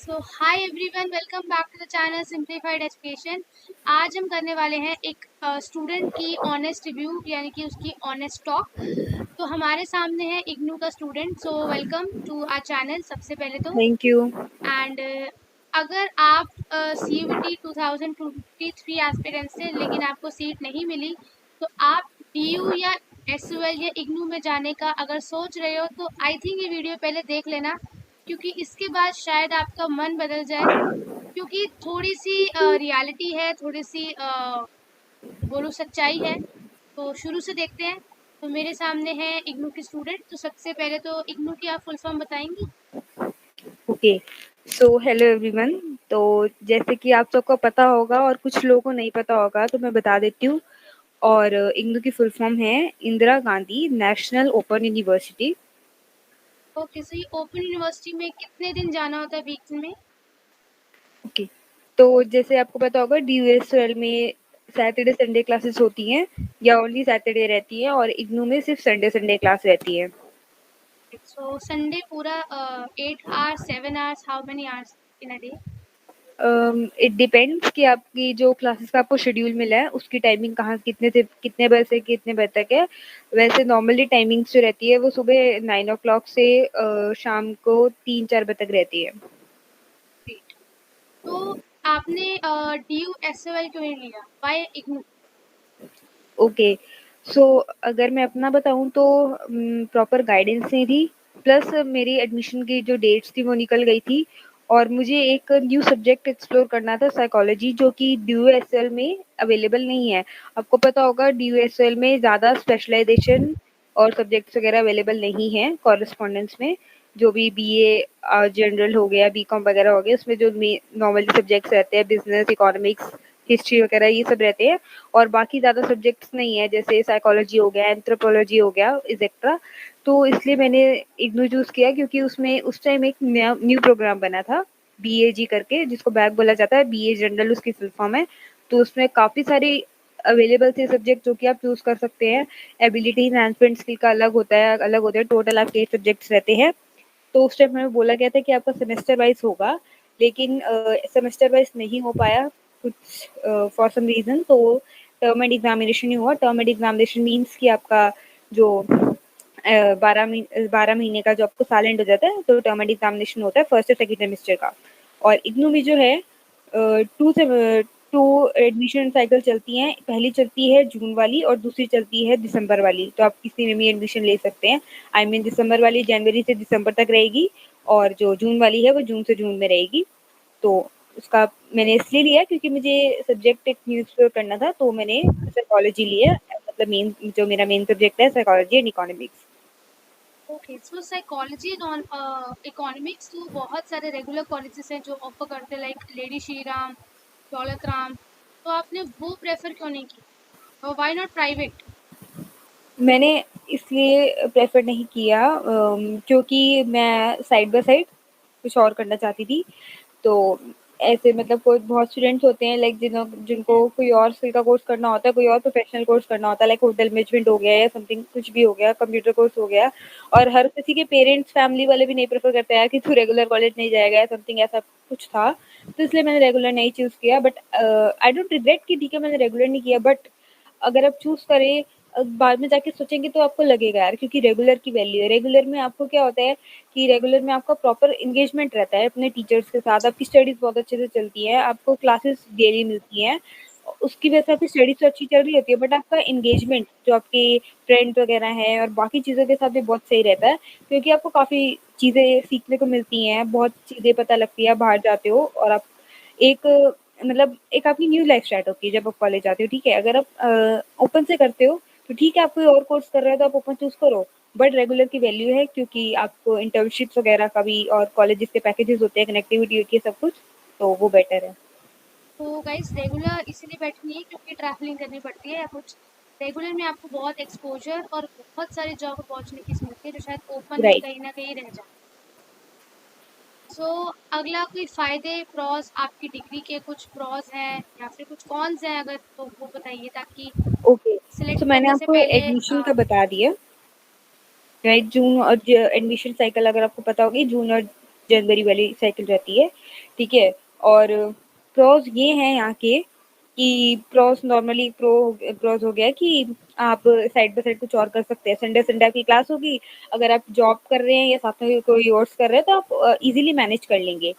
So hi everyone, welcome back to the channel simplified education. आज हम करने वाले हैं एक स्टूडेंट की ऑनेस्ट रिव्यू, यानी कि उसकी ऑनेस्ट टॉक। तो हमारे सामने है इग्नू का student. So welcome to our channel सबसे पहले तो। Thank you. एंड अगर आप CUET 2023 एस्पिरेंट से लेकिन आपको सीट नहीं मिली, तो आप DU या SUL या इग्नू में जाने का अगर सोच रहे हो तो आई थिंक ये वीडियो पहले देख लेना, क्योंकि इसके बाद शायद आपका मन बदल जाए। क्योंकि थोड़ी सी रियलिटी है, थोड़ी सी बोलो सच्चाई है। तो शुरू से देखते हैं। तो मेरे सामने है इग्नू की स्टूडेंट। तो सबसे पहले तो इग्नू की आप फुल फॉर्म बताएंगी? Okay, so hello everyone. तो जैसे कि आप सबको पता होगा और कुछ लोगों को नहीं पता होगा, तो मैं बता देती हूँ। और इग्नू की फुल फॉर्म है Indira Gandhi National Open University. Okay, so ये ओपन यूनिवर्सिटी में कितने दिन जाना होता है वीक में? ओके, तो जैसे आपको पता होगा DUSL में सैटरडे संडे क्लासेस होती हैं या ओनली सैटरडे रहती है, और इग्नू में सिर्फ संडे संडे क्लास रहती है। सो संडे पूरा 8 hours, 7 hours, how many hours in a day? It depends कि आपकी जो क्लासेस का आपको शेड्यूल मिला है उसकी टाइमिंग कहाँ कितने से कितने बजे से कितने बजे तक है। वैसे नॉर्मली टाइमिंग्स जो रहती है वो सुबह 9 o'clock से शाम को 3-4 बजे तक रहती है। ग्रेट। तो आपने DU SOL क्यों नहीं लिया? बाय इग्नू? ओके, सो अगर मैं अपना बताऊं तो प्रॉपर गाइडेंस नहीं थी, प्लस मेरी एडमिशन की जो डेट्स थी वो निकल गई थी, और मुझे एक न्यू सब्जेक्ट एक्सप्लोर करना था, साइकोलॉजी, जो कि DUSL में अवेलेबल नहीं है। आपको पता होगा DUSL में ज़्यादा स्पेशलाइजेशन और सब्जेक्ट्स वगैरह अवेलेबल नहीं है कॉरेस्पॉन्डेंस में। जो भी BA जनरल हो गया, BCom वगैरह हो गया, उसमें जो नॉर्मल सब्जेक्ट्स रहते हैं, बिजनेस, इकोनॉमिक्स, हिस्ट्री वगैरह, ये सब रहते हैं। और बाकी ज़्यादा सब्जेक्ट्स नहीं है, जैसे साइकोलॉजी हो गया, एंथ्रोपोलॉजी हो गया, एक्सेट्रा। तो इसलिए मैंने इग्नू चूज़ किया, क्योंकि उसमें उस टाइम एक नया न्यू प्रोग्राम बना था, BAG करके, जिसको बैक बोला जाता है, BA जनरल उसकी फुल फॉर्म है। तो उसमें काफ़ी सारी अवेलेबल थे सब्जेक्ट जो कि आप चूज़ कर सकते हैं। एबिलिटी एनहांसमेंट स्किल का अलग होता है। टोटल आपके 8 सब्जेक्ट्स रहते हैं। तो उस टाइम हमें बोला गया था कि आपका सेमेस्टर वाइज होगा, लेकिन सेमेस्टर वाइज नहीं हो पाया कुछ फॉर सम रीज़न। तो टर्म एंड एग्जामिनेशन ही हुआ। टर्म एंड एग्जामिनेशन मीन्स कि आपका जो 12 महीने का जो आपको साल एंड हो जाता है, तो टर्म एंड एग्जामिनेशन होता है फर्स्ट और सेकेंड सेमेस्टर का। और इग्नू में जो है टू से टू एडमिशन साइकिल चलती हैं। पहली चलती है जून वाली और दूसरी चलती है दिसंबर वाली। तो आप किसी में भी एडमिशन ले सकते हैं। आई मीन दिसंबर वाली जनवरी से दिसंबर तक रहेगी, और जो जून वाली है वो जून से जून में रहेगी। तो उसका मैंने इसलिए लिया क्योंकि मुझे सब्जेक्ट एक न्यू एक्सप्लोर करना था, तो मैंने साइकोलॉजी लिया। मतलब मेन जो मेरा मेन सब्जेक्ट है psychology and economics. Okay, so psychology and economics, तो बहुत सारे रेगुलर कॉलेजेस हैं जो ऑफर करते हैं, लाइक लेडी श्री राम, दौलत राम। तो आपने वो प्रेफर क्यों नहीं की? और व्हाई नॉट प्राइवेट? मैंने इसलिए प्रेफर नहीं किया क्योंकि मैं साइड बाय साइड कुछ और करना चाहती थी। तो ऐसे मतलब कोई बहुत स्टूडेंट्स होते हैं, लाइक जिनको कोई और स्किल का कोर्स करना होता है, कोई और प्रोफेशनल कोर्स करना होता है, लाइक होटल मैनेजमेंट हो गया या समथिंग, कुछ भी हो गया, कंप्यूटर कोर्स हो गया। और हर किसी के पेरेंट्स फैमिली वाले भी नहीं प्रेफर करते हैं कि तू रेगुलर कॉलेज नहीं जाएगा या समथिंग, ऐसा कुछ था। तो इसलिए मैंने रेगुलर नहीं चूज़ किया। बट आई डोंट रिग्रेट कि ठीक है मैंने रेगुलर नहीं किया। बट अगर आप चूज़ करें, बाद में जाके सोचेंगे तो आपको लगेगा यार, क्योंकि रेगुलर की वैल्यू है। रेगुलर में आपको क्या होता है कि रेगुलर में आपका प्रॉपर एंगेजमेंट रहता है अपने टीचर्स के साथ, आपकी स्टडीज़ बहुत अच्छे से चलती है, आपको क्लासेस डेली मिलती हैं, उसकी वजह से आपकी स्टडीज़ तो अच्छी चल रही होती है, बट आपका एंगेजमेंट जो आपके फ्रेंड्स वगैरह हैं और बाकी चीज़ों के साथ भी बहुत सही रहता है, क्योंकि आपको काफ़ी चीज़ें सीखने को मिलती हैं, बहुत चीज़ें पता लगती है, आप बाहर जाते हो और आप एक मतलब एक आपकी न्यू लाइफ स्टार्ट होती है जब आप कॉलेज जाते हो, ठीक है? अगर आप ओपन से करते हो तो ठीक है, आप कोई और कोर्स कर रहे हो तो आप ओपन चूज़ करो, बट रेगुलर की वैल्यू है, क्योंकि आपको इंटर्नशिप्स वगैरह का भी और कॉलेजेस के पैकेजेस होते हैं, कनेक्टिविटी होती है, सब कुछ, तो वो बेटर है। तो गाइस, रेगुलर इसीलिए बेटर नहीं है क्योंकि ट्रैवलिंग करनी पड़ती है या कुछ। रेगुलर में आपको बहुत एक्सपोजर और बहुत सारी जॉब अपॉर्चुनिटीज मिलती है जो शायद ओपन में राइट। कहीं ना कहीं रह जाए। सो अगला कोई फायदे, प्रॉस, आपकी डिग्री के कुछ प्रॉस हैं या फिर कुछ कॉन्स हैं, अगर तो वो बताइए ताकि ओके, सिलेक्ट तो मैंने करने से आपको पहले एडमिशन का बता दिया, राइट? जून और एडमिशन साइकिल अगर आपको पता होगी, जून और जनवरी वाली साइकिल रहती है, ठीक है? और प्रोज़ ये हैं यहाँ के कि प्रोस नॉर्मली प्रोस हो गया कि आप साइड बाय साइड कुछ और कर सकते हैं। संडे संडे आपकी क्लास होगी, अगर आप जॉब कर रहे हैं या साथ में कोई कोर्स कर रहे हैं तो आप इज़िली मैनेज कर लेंगे।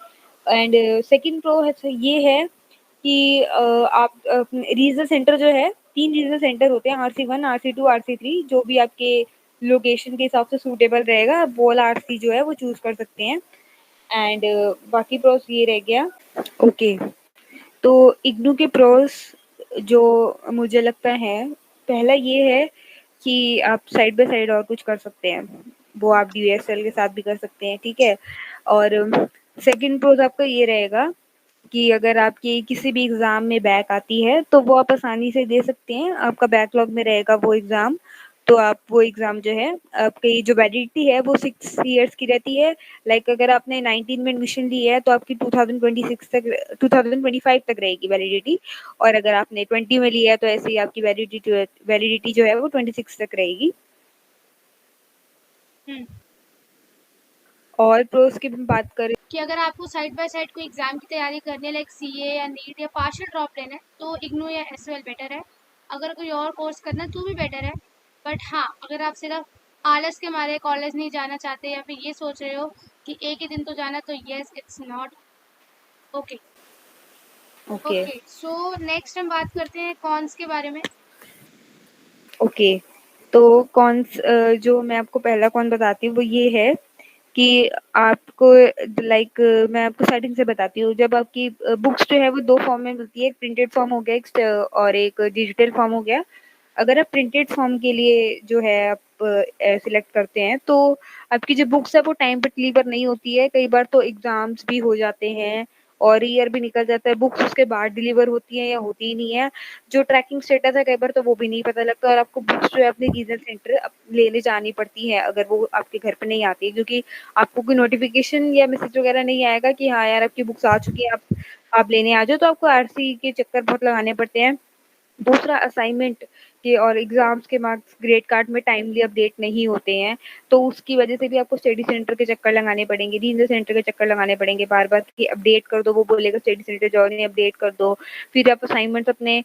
एंड सेकंड प्रो है ये है कि आप रीजनल सेंटर जो है 3 रीजनल सेंटर होते हैं, RC1, RC2, RC3 जो भी आपके लोकेशन के हिसाब से सूटेबल रहेगा, आप वो वाला RC जो है वो चूज़ कर सकते हैं। एंड बाकी प्रोस ये रह गया। ओके। तो इग्नू के प्रोस जो मुझे लगता है, पहला ये है कि आप साइड बाय साइड और कुछ कर सकते हैं। वो आप ड्यूएसएल के साथ भी कर सकते हैं, ठीक है? और सेकंड प्रोस आपका ये रहेगा कि अगर आपकी किसी भी एग्ज़ाम में बैक आती है, तो वो आप आसानी से दे सकते हैं। आपका बैकलॉग में रहेगा वो एग्ज़ाम, तो आप वो एग्ज़ाम जो है, आपकी जो वैलिडिटी है वो 6 ईयर्स की रहती है। लाइक अगर आपने 19 में एडमिशन ली है, तो आपकी 2026 तक 2025 तक रहेगी वैलिडिटी, और अगर आपने 20 में लिया है, तो ऐसे ही आपकी वैलिडिटी जो है वो 26 तक रहेगी। हुँ। और प्रोस की बात करें कि अगर आपको साइड बाय साइड कोई एग्ज़ाम की तैयारी करनी है लाइक सीए या नीट या पार्शियल ड्रॉप लेना है, तो इग्नू या एसवाईएल बेटर है। अगर कोई और कोर्स करना है तो भी बेटर है। बट हाँ, अगर आप सिर्फ आलस के मारे कॉलेज नहीं जाना चाहते या फिर ये सोच रहे हो कि एक ही दिन तो जाना, तो yes it's not okay. Okay, okay, so next हम बात करते हैं कॉन्स के बारे में। ओके। तो कॉन्स जो मैं आपको पहला कॉन बताती हूँ वो ये है कि आपको लाइक मैं आपको स्टार्टिंग से बताती हूँ, जब आपकी बुक्स जो है वो 2 फॉर्म में मिलती है, एक प्रिंटेड फॉर्म हो गया, और एक डिजिटल फॉर्म हो गया। अगर आप प्रिंटेड फॉर्म के लिए जो है आप सिलेक्ट करते हैं, तो आपकी जो बुक्स है वो टाइम पे डिलीवर नहीं होती है। कई बार तो एग्ज़ाम्स भी हो जाते हैं और ईयर भी निकल जाता है, बुक्स उसके बाद डिलीवर होती हैं या होती ही नहीं है। जो ट्रैकिंग स्टेटस है कई बार तो वो भी नहीं पता लगता, और आपको बुक्स जो है अपने रीजनल सेंटर लेने जानी पड़ती है अगर वो आपके घर पे नहीं आती है, क्योंकि आपको कोई नोटिफिकेशन या मैसेज वगैरह नहीं आएगा कि हाँ यार आपकी बुक्स आ चुकी है, आप लेने आ जाओ। तो आपको आरसी के चक्कर बहुत लगाने पड़ते हैं। दूसरा, असाइनमेंट के और एग्ज़ाम्स के मार्क्स ग्रेड कार्ड में टाइमली अपडेट नहीं होते हैं, तो उसकी वजह से भी आपको स्टडी सेंटर के चक्कर लगाने पड़ेंगे, रीजनल सेंटर के चक्कर लगाने पड़ेंगे बार-बार कि अपडेट कर दो, वो बोलेगा स्टडी सेंटर जाओ, नहीं अपडेट कर दो। फिर आप असाइनमेंट्स अपने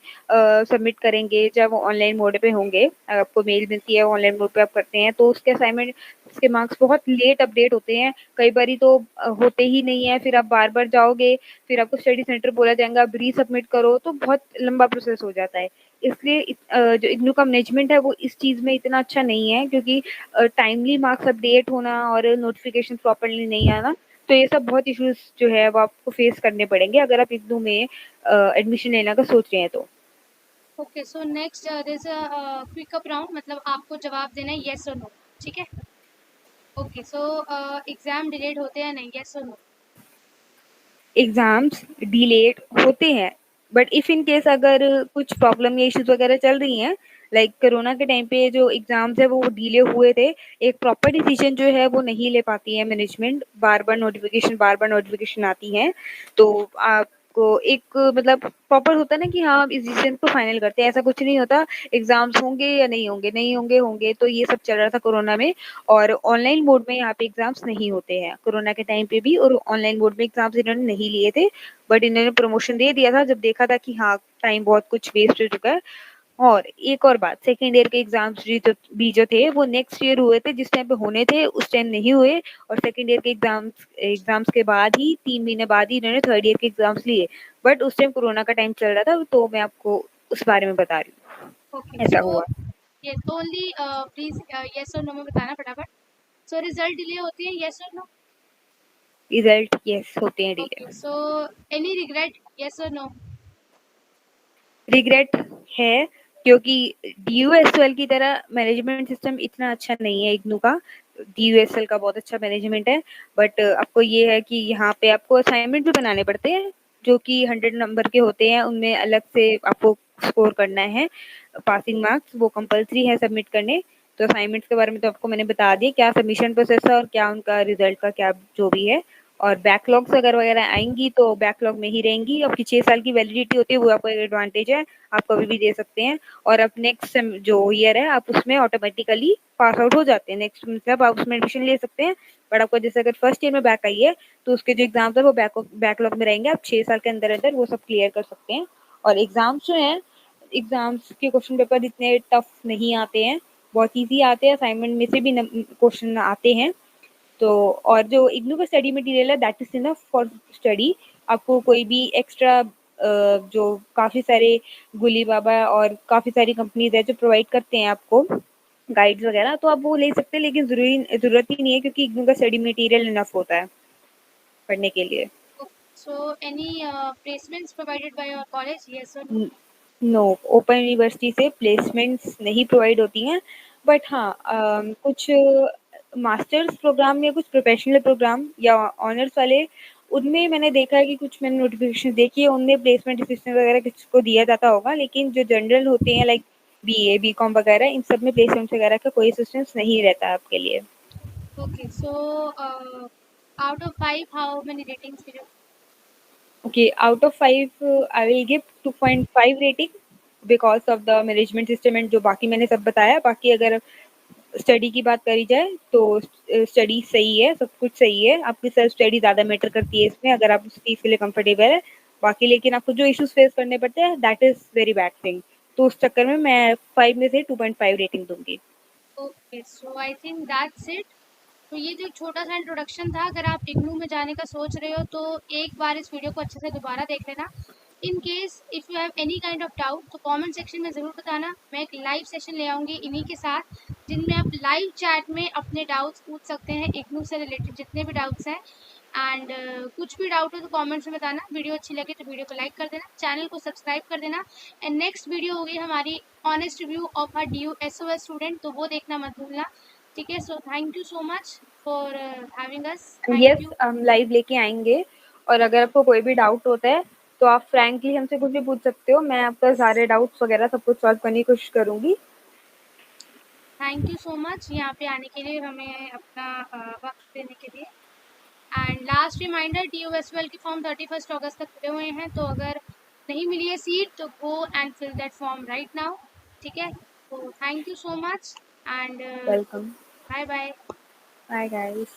सबमिट करेंगे जब वो ऑनलाइन मोड पे होंगे, आपको मेल मिलती है ऑनलाइन मोड पे आप करते हैं, तो उसके असाइनमेंट के मार्क्स बहुत लेट अपडेट होते हैं, कई बारी तो होते ही नहीं है, फिर आप बार-बार जाओगे, फिर आपको स्टडी सेंटर बोला जाएगा आप रीसबमिट करो, तो बहुत लंबा प्रोसेस हो जाता है। इसलिए जो इग्नू का मैनेजमेंट है वो इस चीज़ में इतना अच्छा नहीं है, क्योंकि टाइमली मार्क्स अपडेट होना और नोटिफिकेशन प्रॉपर्ली नहीं आना, तो ये सब बहुत इश्यूज़ जो है वो आपको फेस करने पड़ेंगे अगर आप इग्नू में एडमिशन लेने का सोच रहे हैं तो। Okay, so next there is a quick up round, मतलब आपको जवाब देना है येस और नो, ठीक है? ओके, सो एग्ज़ाम डिलेड होते हैं नहीं, येस और नो? एग्ज़ाम्स डिलेड होते हैं, बट इफ इन केस अगर कुछ प्रॉब्लम या इश्यूज़ वगैरह चल रही हैं, लाइक कोरोना के टाइम पे जो एग्ज़ाम्स है वो डिले हुए थे, एक प्रॉपर डिसीजन जो है वो नहीं ले पाती है मैनेजमेंट, बार-बार नोटिफ़िकेशन आती हैं, तो आपको एक मतलब प्रॉपर होता है ना कि हाँ, इस डिसीजन को फाइनल करते हैं, ऐसा कुछ नहीं होता, एग्ज़ाम्स होंगे या नहीं होंगे, नहीं होंगे, होंगे, तो ये सब चल रहा था कोरोना में, और ऑनलाइन मोड में यहाँ पे एग्ज़ाम्स नहीं होते हैं, कोरोना के टाइम पे भी, और ऑनलाइन मोड में एग्ज़ाम्स इन्होंने नहीं लिए थे, बट इन्होंने प्रमोशन दे दिया था जब देखा था कि हाँ, टाइम बहुत कुछ वेस्ट हो चुका है। और एक और बात, सेकंड ईयर के एग्ज़ाम्स भी जो थे वो नेक्स्ट ईयर हुए थे, जिस टाइम पे होने थे उस टाइम नहीं हुए, और सेकंड ईयर के एग्ज़ाम्स एग्ज़ाम्स के बाद ही 3 महीने बाद ही इन्होंने थर्ड ईयर के एग्ज़ाम्स लिए। बट उस टाइम कोरोना का टाइम चल रहा था, तो मैं आपको उस बारे में बता रही हूँ, ओके, ऐसा सो हुआ। ये तो ओनली प्लीज़ येस और नो में बताना फटाफट। सो रिज़ल्ट डिले होती है, येस और नो? रिज़ल्ट यस होते हैं delay. Okay, so any regret, yes और नो? रिग्रेट है, क्योंकि डीयूएसएल की तरह मैनेजमेंट सिस्टम इतना अच्छा नहीं है इग्नू का। डीयूएसएल का बहुत अच्छा मैनेजमेंट है, बट आपको ये है कि यहाँ पे आपको असाइनमेंट भी बनाने पड़ते हैं, जो कि 100 नंबर के होते हैं, उनमें अलग से आपको स्कोर करना है। पासिंग मार्क्स वो कंपल्सरी है सबमिट करने। तो असाइनमेंट्स के बारे में तो आपको मैंने बता दिया क्या सबमिशन प्रोसेस है और क्या उनका रिजल्ट का क्या जो भी है। और बैकलॉग्स अगर वगैरह आएँगी तो बैकलॉग में ही रहेंगी। आपकी 6 साल की वैलिडिटी होती है, वो आपका एक एडवांटेज है, आप कभी भी दे सकते हैं और अब नेक्स्ट सेम जो ईयर है आप उसमें ऑटोमेटिकली पास आउट हो जाते हैं। नेक्स्ट मतलब आप उसमें एडमिशन ले सकते हैं, बट आपको जैसे अगर फर्स्ट ईयर में बैक आई है, तो उसके जो एग्ज़ाम्स हैं वो बैकलॉग में रहेंगे, आप 6 साल के अंदर-अंदर वो सब क्लियर कर सकते हैं। और एग्ज़ाम्स जो हैं, एग्ज़ाम्स के क्वेश्चन पेपर इतने टफ नहीं आते हैं, बहुत ईज़ी आते हैं, असाइनमेंट में से भी क्वेश्चन आते हैं। तो और जो इग्नू का स्टडी मटेरियल है that is enough for study. आपको कोई भी एक्स्ट्रा जो काफ़ी सारे गुली बाबा और काफ़ी सारी कंपनीज़ है जो प्रोवाइड करते हैं आपको गाइड्स वगैरह, तो आप वो ले सकते हैं, लेकिन ज़रूरत ही नहीं है क्योंकि इग्नू का स्टडी मटेरियल इनफ होता है पढ़ने के लिए। So any placements provided by your college? Yes or no? No, open university से प्लेसमेंट्स नहीं प्रोवाइड होती हैं, बट हाँ कुछ मास्टर्स प्रोग्राम या कुछ प्रोफेशनल प्रोग्राम या ऑनर्स वाले, उनमें मैंने देखा है कि कुछ मैंने नोटिफिकेशन देखी है, उनमें प्लेसमेंट असिस्टेंट वगैरह किसी को दिया जाता होगा, लेकिन जो जनरल होते हैं लाइक बीए, बीकॉम वगैरह, इन सब में प्लेसमेंट वगैरह का कोई असिस्टेंस नहीं रहता है आपके लिए। Okay, so out of 5, how many ratings will you? Okay, out of 5, I will give 2.5 rating because of the management system and जो बाकी मैंने सब बताया। बाकी अगर स्टडी की बात करी जाए तो स्टडी सही है, सब कुछ सही है। आपकी सेल्फ स्टडी ज़्यादा मैटर करती है इसमें, अगर आप उस चीज़ के लिए कंफर्टेबल है। बाकी लेकिन आपको जो इश्यूज़ फेस करने पड़ते हैं that is very bad thing. तो उस चक्कर में मैं 5 में से 2.5 रेटिंग दूँगी। Okay, so I think that's it. तो ये जो छोटा सा इंट्रोडक्शन था, अगर आप इग्नू में जाने का सोच रहे हो तो एक बार इस वीडियो को अच्छे से दोबारा देख लेना। In case if you have any kind of doubt तो कमेंट सेक्शन में ज़रूर बताना। मैं एक लाइव सेशन ले आऊँगी इन्हीं के साथ, जिनमें आप लाइव चैट में अपने डाउट्स पूछ सकते हैं, इग्नू से रिलेटेड जितने भी डाउट्स हैं। एंड कुछ भी डाउट हो तो कमेंट्स में बताना। वीडियो अच्छी लगे तो वीडियो को लाइक कर देना, चैनल को सब्सक्राइब कर देना। एंड नेक्स्ट वीडियो होगी हमारी honest review of a DU-SOS student, तो वो देखना मत भूलना। ठीक है, so thank you so much for having us. Thank yes, you. हम लाइव लेके आएँगे और अगर आपको कोई भी डाउट होता है तो आप फ्रैंकली हमसे कुछ भी पूछ सकते हो। मैं आपका सारे डाउट्स वगैरह सब कुछ सॉल्व करने की कोशिश करूँगी। थैंक यू सो मच यहाँ पे आने के लिए, हमें अपना वक्त देने के लिए। एंड लास्ट रिमाइंडर, DU-SOL की फॉर्म 31 अगस्त तक खुले हुए हैं, तो अगर नहीं मिली है सीट तो go and fill that form right now. ठीक है, तो thank you so much and welcome. Bye bye. Bye guys.